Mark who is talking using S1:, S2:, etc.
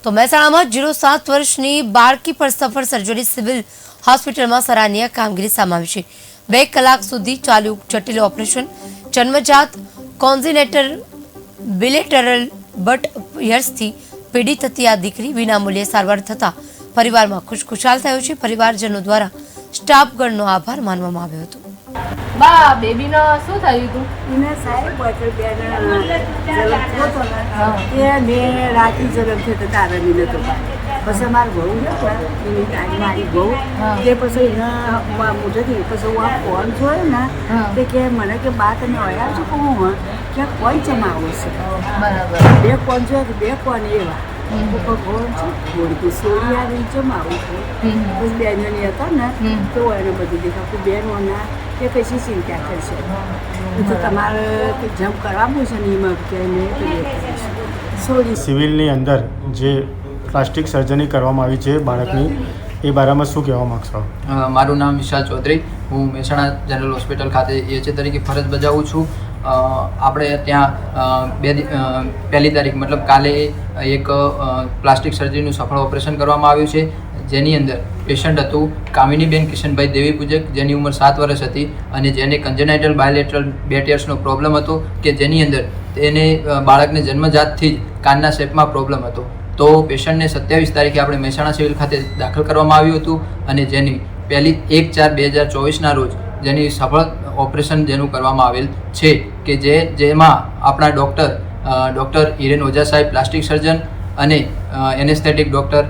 S1: તો મહેસાણામાં 07 વર્ષની બાળકી પર સફળ સર્જરી સિવિલ હોસ્પિટલમાં સરાહનીય કામગીરી સામે આવી છે। 2 કલાક સુધી ચાલ્યું જટિલ ઓપરેશન। જન્મજાત કોન્જિનેટર બિલેટરલ બટ યર્સથી પીડિત હતી આ દીકરી વિનામૂલ્યે સારવાર થતા પરિવારમાં ખુશખુશાલ થયો છે। પરિવારજનો દ્વારા સ્ટાફગણનો આભાર માનવામાં આવ્યો હતો।
S2: બા બેબીનો શું થયું હતું?
S3: એને સાહેબ બોટલ બેન જલમતો હતો ને એ મેં રાતે જલમતો હતો તારાની નતો પછી મારા બહુ એની મારી બહુ તે પછી એના મોઢેથી પછી હું આ ફોન જોયો ને તે કે મને કે બા તમે આવ્યા છો કે હું કે કોઈ જમાવું છે
S2: બરાબર।
S3: 2 ફોન જોયા 2 ફોન એવા ભગવાન છે થોડી સોરી આવી જમાવું છું પછી બેનની હતા ને તો એને બધું દેખાતું બેનોના કે કશી ચિંતા કરશે તો તમારે જમ્પ કરવાનું છે ને એમાં કે મેં સોરી
S4: સિવિલની અંદર જે પ્લાસ્ટિક સર્જરી કરવામાં આવી છે બાળકની એ બારામાં શું કહેવા માગશો?
S5: મારું નામ વિશાલ ચૌધરી, હું મહેસાણા જનરલ હોસ્પિટલ ખાતે એએચએ તરીકે ફરજ બજાવું છું। આપણે ત્યાં 1 તારીખ મતલબ કાલે એક પ્લાસ્ટિક સર્જરીનું સફળ ઓપરેશન કરવામાં આવ્યું છે, જેની અંદર પેશન્ટ હતું કામિનીબેન કિશનભાઈ દેવી પૂજક, જેની ઉંમર 7 વર્ષ હતી અને જેને કન્જેનાઇટલ બાયલેટરલ બેટિયર્સનો પ્રોબ્લેમ હતો કે જેની અંદર તેને બાળકને જન્મજાતથી જ કાનના શેપમાં પ્રોબ્લેમ હતો। તો પેશન્ટને 27 તારીખે આપણે મહેસાણા સિવિલ ખાતે દાખલ કરવામાં આવ્યું હતું અને જેની 1/4/2024ના રોજ જેની સફળ ઓપરેશન જેનું કરવામાં આવેલ છે કે જેમાં આપણા ડૉક્ટર હિરેન ઓઝા સાહેબ પ્લાસ્ટિક સર્જન અને એનેસ્થેટિક ડૉક્ટર